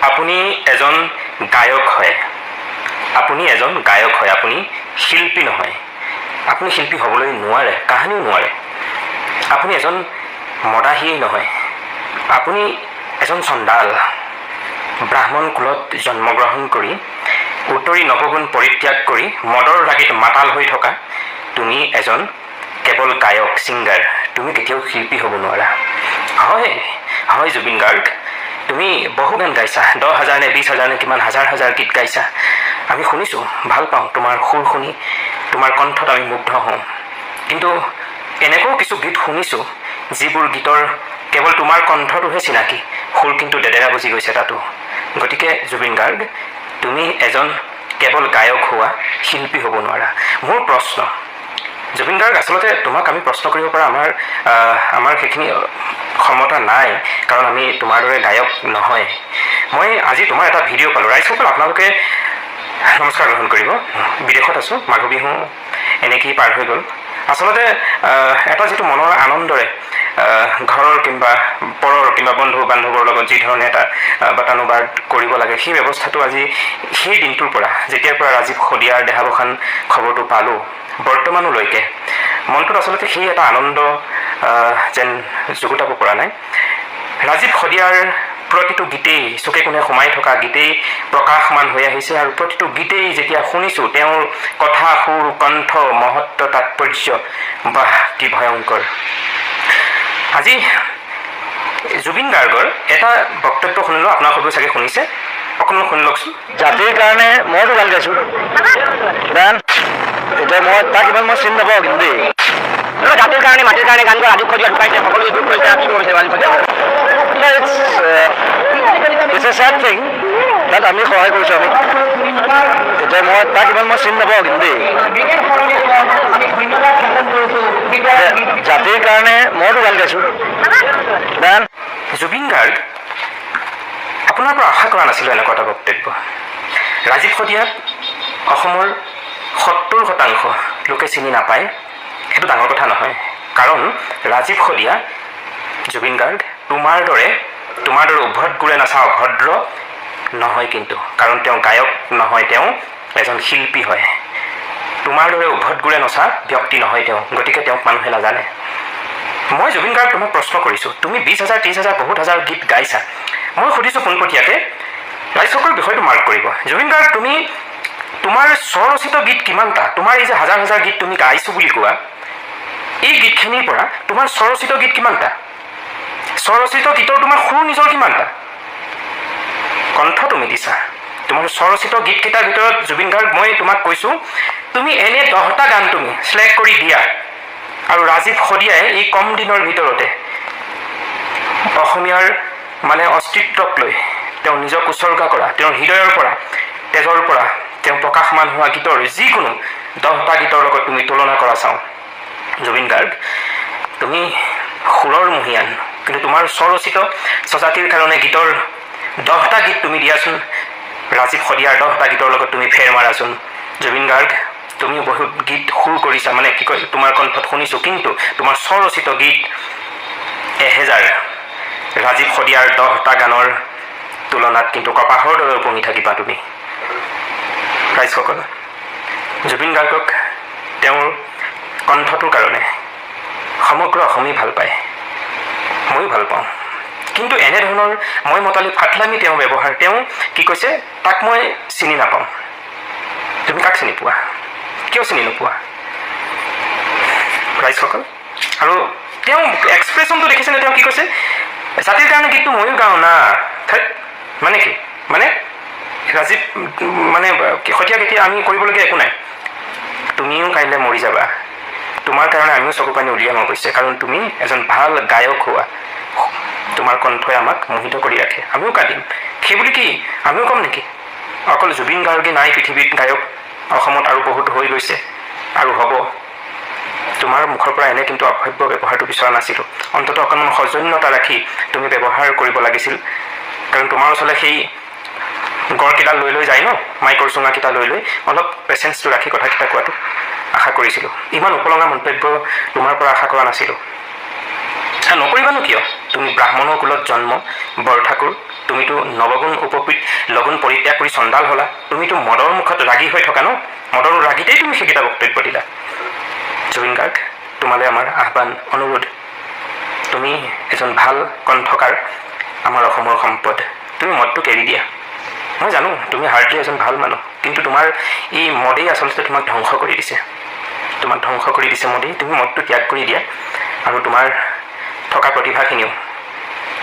আপুনি এজন গায়ক হয়, আপুনি এজন গায়ক হয়, আপুনি শিল্পী নহয়। আপুনি শিল্পী হ'বলৈ নোৱাৰে, কাহানিও নোৱাৰে। আপুনি এজন মদাহীয়েই নহয়, আপুনি এজন চণ্ডাল। ব্ৰাহ্মণ কুলত জন্মগ্ৰহণ কৰি উত্তৰী নৱগুণ পৰিত্যাগ কৰি মদৰ ৰাগীত মাতাল হৈ থকা তুমি এজন কেৱল গায়ক, ছিংগাৰ। তুমি কেতিয়াও শিল্পী হ'ব নোৱাৰা। হয় হয় জুবিন গাৰ্গ, তুমি বহু গান গাইছা, 10,000 নে 20,000 নে কিমান হাজাৰ হাজাৰ গীত গাইছা। আমি শুনিছোঁ, ভাল পাওঁ তোমাৰ সুৰ শুনি, তোমাৰ কণ্ঠত আমি মুগ্ধ হওঁ। কিন্তু এনেকুৱাও কিছু গীত শুনিছোঁ যিবোৰ গীতৰ কেৱল তোমাৰ কণ্ঠটোহে চিনাকি, সুৰ কিন্তু দেদেৰা বুজি গৈছে তাতো। গতিকে জুবিন গাৰ্গ, তুমি এজন কেৱল গায়ক হোৱা, শিল্পী হ'ব নোৱাৰা। মোৰ প্ৰশ্ন, জুবিন গাৰ্গ, আচলতে তোমাক আমি প্ৰশ্ন কৰিব পৰা আমাৰ সেইখিনি ক্ষমতা নাই, কাৰণ আমি তোমাৰ দৰে গায়ক নহয়। মই আজি তোমাৰ এটা ভিডিঅ' পালোঁ। ৰাইজসকল, আপোনালোকে নমস্কাৰ গ্ৰহণ কৰিব। বিদেশত আছোঁ, মাঘ বিহু এনেকেই পাৰ হৈ গ'ল। আচলতে এটা যিটো মনৰ আনন্দৰে ঘৰৰ কিংবা পৰৰ কিংবা বন্ধু বান্ধৱৰ লগত যি ধৰণে এটা বাৰ্তানুবাদ কৰিব লাগে, সেই ব্যৱস্থাটো আজি সেই দিনটোৰ পৰা, যেতিয়াৰ পৰা ৰাজীৱ শদিয়াৰ দেহাৱসান খবৰটো পালোঁ, বৰ্তমানলৈকে মনটোত আচলতে সেই এটা আনন্দ যেন যুগুতাব পৰা নাই। ৰাজীৱ শদিয়াৰ প্ৰতিটো গীতেই চুকে কোণে সোমাই থকা গীতেই প্ৰকাশমান হৈ আহিছে, আৰু প্ৰতিটো গীতেই যেতিয়া শুনিছোঁ, তেওঁৰ কথা, সুৰ, কণ্ঠ, মহত্ব, তাৎপৰ্য, বাহ কি ভয়ংকৰ। আজি জুবিন গাৰ্গৰ এটা বক্তব্য শুনিলোঁ, আপোনালোকে চাগে শুনিছে, অকণমান শুনি লওকচোন। জাতিৰ কাৰণে মইতো গান গাইছোঁ, গান এতিয়া মই তাক ইমান মই চিনি নাপাওঁ কিন্তু দেই। জাতিৰ কাৰণে, মাটিৰ কাৰণে গান গোৱা ৰাজীৱ শদিয়া ঢুকাইছে, সকলোৱে দুখ কৰিছে, কি কৰিছে Rajiv Sadiya. It's a sad thing তাত আমি সহায় কৰিছোঁ। আমি এতিয়া মই তাক ইমান মই চিনি নাপাওঁ কিন্তু দেই। জাতিৰ কাৰণে মইতো গান গাইছোঁ, গান। জুবিন গাৰ্গ, আপোনাৰ পৰা আশা কৰা নাছিলোঁ এনেকুৱা এটা বক্তব্য। ৰাজীৱ শদিয়াক অসমৰ 70% লোকে চিনি নাপায়, সেইটো ডাঙৰ কথা নহয়। কাৰণ ৰাজীৱ শদিয়া, জুবিন গাৰ্গ, তোমাৰ দৰে উভত গুৰে নাচা অভদ্ৰ নহয় কিন্তু, কাৰণ তেওঁ গায়ক নহয়, তেওঁ এজন শিল্পী হয়। তোমাৰ দৰে উভত গুৰে নচা ব্যক্তি নহয় তেওঁ, গতিকে তেওঁক মানুহে নাজানে। মই জুবিন গাৰ্গ তোমাক প্ৰশ্ন কৰিছোঁ, তুমি 20,000 30,000 বহুত হাজাৰ গীত গাইছা। মই সুধিছোঁ পোনপটীয়াকৈ, ৰাইজসকল বিষয়টো মাৰ্ক কৰিব। জুবিন গাৰ্গ, তুমি তোমাৰ স্বৰচিত গীত কিমানটা? তোমাৰ এই যে হাজাৰ হাজাৰ গীত তুমি গাইছোঁ বুলি কোৱা, এই গীতখিনিৰ পৰা তোমাৰ স্বৰচিত গীত কিমানটা? স্বৰচিত গীতৰ তোমাৰ সুৰ নিজৰ কিমানটা? কণ্ঠ তুমি দিছা, তোমাৰ স্বৰচিত গীতকেইটাৰ ভিতৰত জুবিন গাৰ্গ, মই তোমাক কৈছোঁ, তুমি এনে 10টা গান তুমি চিলেক্ট কৰি দিয়া, আৰু ৰাজীৱ শদিয়াই এই কম দিনৰ ভিতৰতে অসমীয়াৰ অস্তিত্বক লৈ তেওঁ নিজক উচৰ্গা কৰা, তেওঁৰ হৃদয়ৰ পৰা, তেজৰ পৰা তেওঁ প্ৰকাশমান হোৱা গীতৰ যিকোনো 10টা গীতৰ লগত তুমি তুলনা কৰা চাওঁ। জুবিন গাৰ্গ, তুমি সুৰৰ মহিয়ান, কিন্তু তোমাৰ স্বৰচিত স্বজাতিৰ কাৰণে গীতৰ 10টা গীত তুমি দিয়াচোন, ৰাজীৱ শদিয়াৰ 10টা গীতৰ লগত তুমি ফেৰ মাৰাচোন। জুবিন গাৰ্গ, তুমি বহুত গীত সুৰ কৰিছা, কি কয়, তোমাৰ কণ্ঠত শুনিছোঁ, কিন্তু তোমাৰ স্বৰচিত গীত 1000, ৰাজীৱ শদিয়াৰ 10টা গানৰ তুলনাত কিন্তু কপাহৰ দৰে উপঙি থাকিবা তুমি। ৰাইজসকল, জুবিন গাৰ্গক তেওঁৰ কণ্ঠটোৰ কাৰণে সমগ্ৰ অসমেই ভাল পায়, ময়ো ভাল পাওঁ। কিন্তু এনেধৰণৰ মই মতালি ফাটলামি তেওঁ ব্যৱহাৰ, তেওঁ কি কৈছে, তাক মই চিনি নাপাওঁ। তুমি কাক চিনি পোৱা? কিয় চিনি নোপোৱা? ৰাইজসকল, আৰু তেওঁ এক্সপ্ৰেশ্যনটো দেখিছেনে? তেওঁ কি কৈছে, জাতিৰ কাৰণে গীতটো ময়ো গাওঁ না। কি ৰাজীৱ শদিয়াক এতিয়া আমি কৰিবলগীয়া একো নাই, তুমিও কাইলৈ মৰি যাবা, তোমাৰ কাৰণে আমিও চকু পানী উলিয়াম অৱশ্যে, কাৰণ তুমি এজন ভাল গায়ক হোৱা, তোমাৰ কণ্ঠই আমাক মোহিত কৰি ৰাখে। আমিও কান্দিম, সেইবুলি কি আমিও কম নেকি? অকল জুবিন গাৰ্গে নাই পৃথিৱীত গায়ক, অসমত আৰু বহুত হৈ গৈছে আৰু হ'ব। তোমাৰ মুখৰ পৰা এনে কিন্তু অভব্য ব্যৱহাৰটো বিচৰা নাছিলোঁ। অন্ততঃ অকণমান সৌজন্যতা ৰাখি তুমি ব্যৱহাৰ কৰিব লাগিছিল, কাৰণ তোমাৰ ওচৰলৈ সেই গড়কেইটা লৈ যায় ন, মাইকৰ চুঙাকেইটা লৈ অলপ পেচেঞ্চটো ৰাখি কথাকেইটা কোৱাটো আশা কৰিছিলোঁ। ইমান উপলঙা মন্তব্য তোমাৰ পৰা আশা কৰা নাছিলোঁ। নকৰিবানো কিয়? তুমি ব্ৰাহ্মণৰ কুলত জন্ম, বৰ ঠাকুৰ, তুমিতো নৱগুণ উপকৃত লগুণ পৰিত্যাগ কৰি চণ্ডাল হ'লা। তুমিতো মদৰ মুখত ৰাগী হৈ থকা ন, মদৰ ৰাগীতেই তুমি সেইকেইটা বক্তব্য দিলা। জুবিন গাৰ্গ, তোমালৈ আমাৰ আহ্বান অনুৰোধ, তুমি এজন ভাল কণ্ঠকাৰ, আমাৰ অসমৰ সম্পদ, তুমি মদটোক এৰি দিয়া। মই জানো তুমি হাৰ্ডলি এজন ভাল মানুহ, কিন্তু তোমাৰ এই মদেই আচলতে তোমাক ধ্বংস কৰি দিছে। তোমাক ধ্বংস কৰি দিছে মদেই। তুমি মদটো ত্যাগ কৰি দিয়া আৰু তোমাৰ থকা প্ৰতিভাখিনিও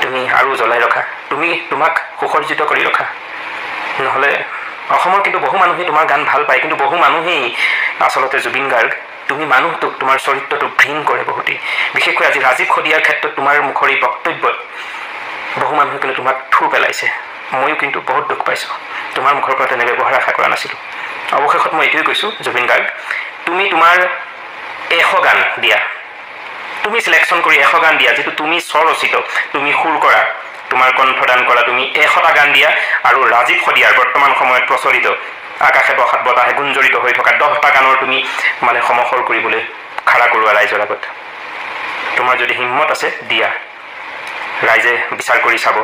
তুমি আৰু জ্বলাই ৰখা, তুমি তোমাক সুসজ্জিত কৰি ৰখা। নহ'লে অসমৰ কিন্তু বহু মানুহেই তোমাৰ গান ভাল পায়, কিন্তু বহু মানুহেই আচলতে জুবিন গাৰ্গ তুমি মানুহটোক, তোমাৰ চৰিত্ৰটোক ঘৃণ কৰে বহুতেই। বিশেষকৈ আজি ৰাজীৱ শদিয়াৰ ক্ষেত্ৰত তোমাৰ মুখৰ এই বক্তব্যত বহু মানুহে কিন্তু তোমাক থু পেলাইছে। ময়ো কিন্তু বহুত দুখ পাইছোঁ, তোমাৰ মুখৰ পৰা তেনে ব্যৱহাৰ আশা কৰা নাছিলোঁ। অৱশেষত মই এইটোৱে কৈছোঁ, জুবিন গাৰ্গ তুমি তোমাৰ 100 গান দিয়া, তুমি চিলেকশ্যন কৰি 100 গান দিয়া, যিটো তুমি স্বৰচিত, তুমি সুৰ কৰা, তোমাৰ কণ্ঠদান কৰা, তুমি 100টা গান দিয়া আৰু ৰাজীৱ শদিয়াৰ বৰ্তমান সময়ত প্ৰচলিত আকাশে বতাহে গুঞ্জৰিত হৈ থকা 10টা গানৰ তুমি মানে সমসৰ কৰিবলৈ খাৰা কৰোৱা ৰাইজৰ আগত। তোমাৰ যদি হিম্মত আছে দিয়া, ৰাইজে বিচাৰ কৰি চাব।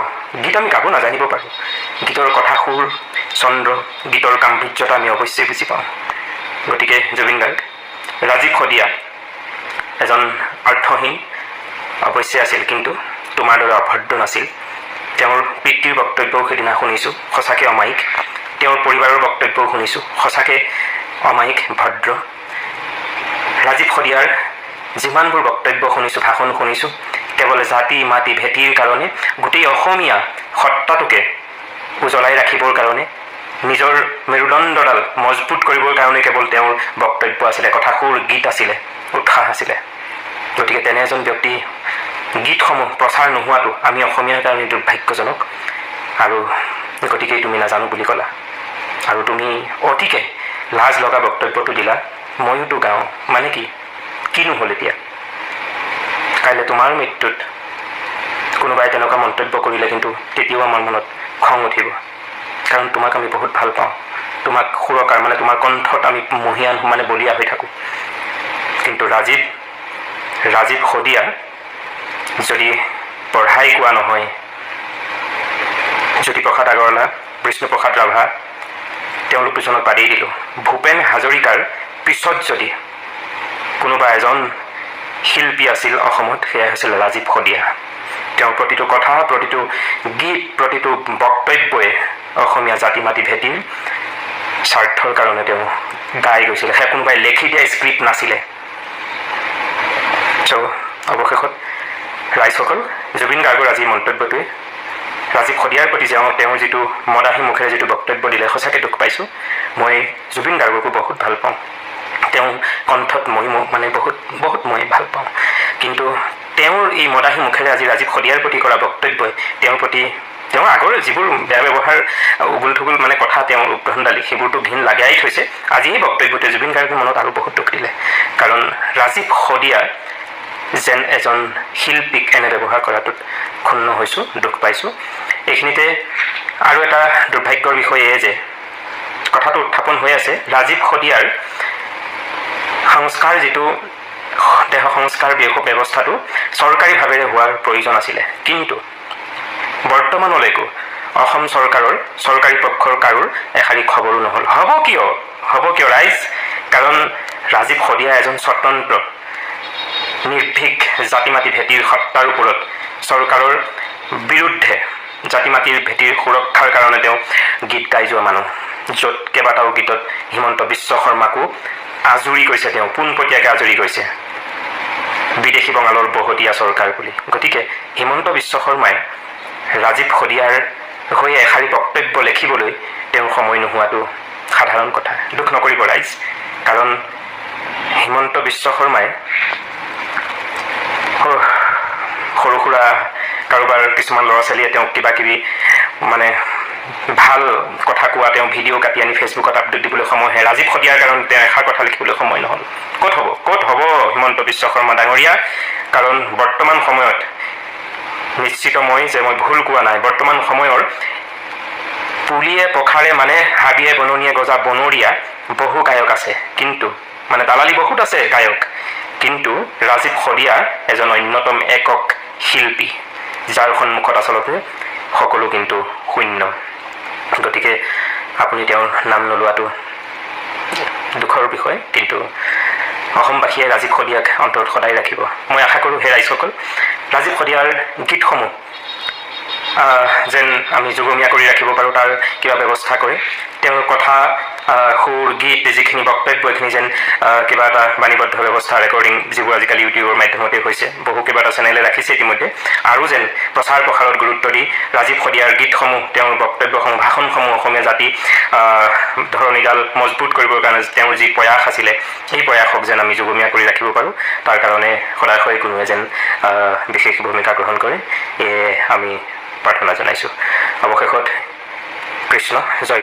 গীত আমি গাব নাজানিব পাৰোঁ, গীতৰ কথা সুৰ চন্দ্ৰ, গীতৰ গাম্ভীৰ্যতা আমি অৱশ্যেই বুজি পাওঁ। গতিকে জুবিন গাৰ্গ, ৰাজীৱ শদিয়া এজন অৰ্থহীন অৱশ্যে আছিল, কিন্তু তোমাৰ দৰে অভদ্ৰ নাছিল। তেওঁৰ পিতৃৰ বক্তব্যও সেইদিনা শুনিছোঁ, সঁচাকৈ অমায়িক। তেওঁৰ পৰিবাৰৰ বক্তব্যও শুনিছোঁ, সঁচাকৈ অমায়িক, ভদ্ৰ। ৰাজীৱ শদিয়াৰ যিমানবোৰ বক্তব্য শুনিছোঁ, ভাষণ শুনিছোঁ, কেৱল জাতি মাটি ভেটিৰ কাৰণে, গোটেই অসমীয়া সত্তাটোকে উজ্বলাই ৰাখিবৰ কাৰণে, নিজৰ মেৰুদণ্ডডাল মজবুত কৰিবৰ কাৰণে কেৱল তেওঁৰ বক্তব্য আছিলে, কথা সুৰ, গীত আছিলে, উৎসাহ আছিলে। গতিকে তেনে এজন ব্যক্তি গীতসমূহ প্ৰচাৰ নোহোৱাটো আমি অসমীয়াৰ কাৰণে দুৰ্ভাগ্যজনক। আৰু গতিকেই তুমি নাজানো বুলি ক'লা, আৰু তুমি অতিকে লাজ লগা বক্তব্যটো দিলা। ময়োতো গাওঁ, মানে কিনো হ'ল এতিয়া? কাইলৈ তোমাৰ মৃত্যুত কোনোবাই তেনেকুৱা মন্তব্য কৰিলে কিন্তু তেতিয়াও আমাৰ মনত খং উঠিব, কাৰণ তোমাক আমি বহুত ভাল পাওঁ। তোমাক সুৰকাৰ মানে তোমাৰ কণ্ঠত আমি মহিয়ান মানে বলীয়া হৈ থাকোঁ। কিন্তু ৰাজীৱ শদিয়া যদি পঢ়াই কোৱা নহয়, জ্যোতিপ্ৰসাদ আগৰৱালা, বিষ্ণুপ্ৰসাদ ৰাভা, তেওঁলোক দুজনক বাদেই দিলোঁ, ভূপেন হাজৰিকাৰ পিছত যদি কোনোবা এজন শিল্পী আছিল অসমত, সেয়া হৈছিল ৰাজীৱ শদিয়া। তেওঁৰ প্ৰতিটো কথা, প্ৰতিটো গীত, প্ৰতিটো বক্তব্যই অসমীয়া জাতি মাটি ভেটিৰ স্বাৰ্থৰ কাৰণে তেওঁ গাই গৈছিলে। সেয়া কোনোবাই লেখি দিয়া স্ক্ৰিপ্ট নাছিলে। চ' অৱশেষত ৰাইজসকল, জুবিন গাৰ্গৰ আজি মন্তব্যটোৱে ৰাজীৱ শদিয়াৰ প্ৰতি তেওঁৰ যিটো মদাহী মুখেৰে যিটো বক্তব্য দিলে, সঁচাকৈ দুখ পাইছোঁ। মই জুবিন গাৰ্গকো বহুত ভাল পাওঁ, তেওঁ কণ্ঠত মই মানে বহুত মই ভাল পাওঁ। কিন্তু তেওঁৰ এই মদাহী মুখেৰে আজি ৰাজীৱ শদিয়াৰ প্ৰতি কৰা বক্তব্যই তেওঁৰ আগৰ যিবোৰ বেয়া ব্যৱহাৰ, উগুল থুগুল মানে কথা তেওঁৰ উদ্ভণ্ডালি, সেইবোৰতো ঘিণ লাগাই থৈছে। আজি এই বক্তব্যটোৱে জুবিন গাৰ্গৰ মনত আৰু বহুত দুখ দিলে, কাৰণ ৰাজীৱ শদিয়া যেন এজন শিল্পীক এনে ব্যৱহাৰ কৰাটোত ক্ষুণ্ণ হৈছোঁ, দুখ পাইছোঁ। এইখিনিতে আৰু এটা দুৰ্ভাগ্যৰ বিষয় এয়ে যে কথাটো উত্থাপন হৈ আছে, ৰাজীৱ শদিয়াৰ সংস্কাৰ, যিটো দেহ সংস্কাৰ ব্যৱস্থাটো চৰকাৰীভাৱেৰে হোৱাৰ প্ৰয়োজন আছিলে, কিন্তু বৰ্তমানলৈকো অসম চৰকাৰৰ চৰকাৰী পক্ষৰ কাৰোৰ এষাৰি খবৰো নহ'ল। হ'ব কিয় ৰাইজ? কাৰণ ৰাজীৱ শদিয়া এজন স্বতন্ত্ৰ নিৰ্ভীক জাতি মাটি ভেটিৰ সত্তাৰ ওপৰত চৰকাৰৰ বিৰুদ্ধে জাতি মাটিৰ ভেটিৰ সুৰক্ষাৰ কাৰণে তেওঁ গীত গাই যোৱা মানুহ, য'ত কেইবাটাও গীতত হিমন্ত বিশ্ব শৰ্মাকো আজৰি গৈছে, তেওঁ পোনপটীয়াকৈ আজৰি গৈছে বিদেশী বঙালৰ বহতীয়া চৰকাৰ বুলি। গতিকে হিমন্ত বিশ্ব শৰ্মাই ৰাজীৱ শদিয়াৰ হৈ এষাৰি বক্তব্য লিখিবলৈ তেওঁৰ সময় নোহোৱাটো সাধাৰণ কথা। দুখ নকৰিব ৰাইজ, কাৰণ হিমন্ত বিশ্ব শৰ্মাই সৰু সুৰা কাৰোবাৰ কিছুমান ল'ৰা ছোৱালীয়ে তেওঁক কিবা কিবি মানে ভাল কথা কোৱা, তেওঁ ভিডিঅ' কাটি আনি ফেচবুকত আপডেট দিবলৈ সময় হয়। ৰাজীৱ শদিয়াৰ কাৰণে তেওঁ এষাৰ কথা লিখিবলৈ সময় নহ'ল। ক'ত হ'ব হিমন্ত বিশ্ব শৰ্মা ডাঙৰীয়া? কাৰণ বৰ্তমান সময়ত নিশ্চিত মই ভুল কোৱা নাই, বৰ্তমান সময়ৰ পুলিয়ে পখাৰে মানে হাবিয়ে বননিয়ে গজা বনৰীয়া বহু গায়ক আছে, কিন্তু মানে দালালি বহুত আছে গায়ক, কিন্তু ৰাজীৱ শদিয়া এজন অন্যতম একক শিল্পী, যাৰ সন্মুখত আচলতে সকলো কিন্তু শূন্য। গতিকে আপুনি তেওঁৰ নাম নোলোৱাটো দুখৰ বিষয়, কিন্তু অসমবাসীয়ে ৰাজীৱ শদিয়াক অন্তৰত সদায় ৰাখিব। মই আশা কৰোঁ হে ৰাইজসকল, ৰাজীৱ শদিয়াৰ গীতসমূহ যেন আমি যুগমীয়া কৰি ৰাখিব পাৰোঁ, তাৰ কিবা ব্যৱস্থা কৰে। তেওঁৰ কথা, সুৰ, গীত, যিখিনি বক্তব্য, এইখিনি যেন কিবা এটা বাণীবদ্ধ ব্যৱস্থা, ৰেকৰ্ডিং, যিবোৰ আজিকালি ইউটিউবৰ মাধ্যমতে হৈছে, কেইবাটা চেনেলে ৰাখিছে ইতিমধ্যে, আৰু যেন প্ৰচাৰ প্ৰসাৰত গুৰুত্ব দি ৰাজীৱ শদিয়াৰ গীতসমূহ, তেওঁৰ বক্তব্যসমূহ, ভাষণসমূহ অসমীয়া জাতি ধৰণীডাল মজবুত কৰিবৰ কাৰণে তেওঁৰ যি প্ৰয়াস আছিলে, সেই প্ৰয়াসক যেন আমি যুগমীয়া কৰি ৰাখিব পাৰোঁ। তাৰ কাৰণে সদায় কোনোৱে যেন বিশেষ ভূমিকা গ্ৰহণ কৰে, এয়ে আমি প্ৰাৰ্থনা জনাইছোঁ। অৱশেষত কৃষ্ণ জয়।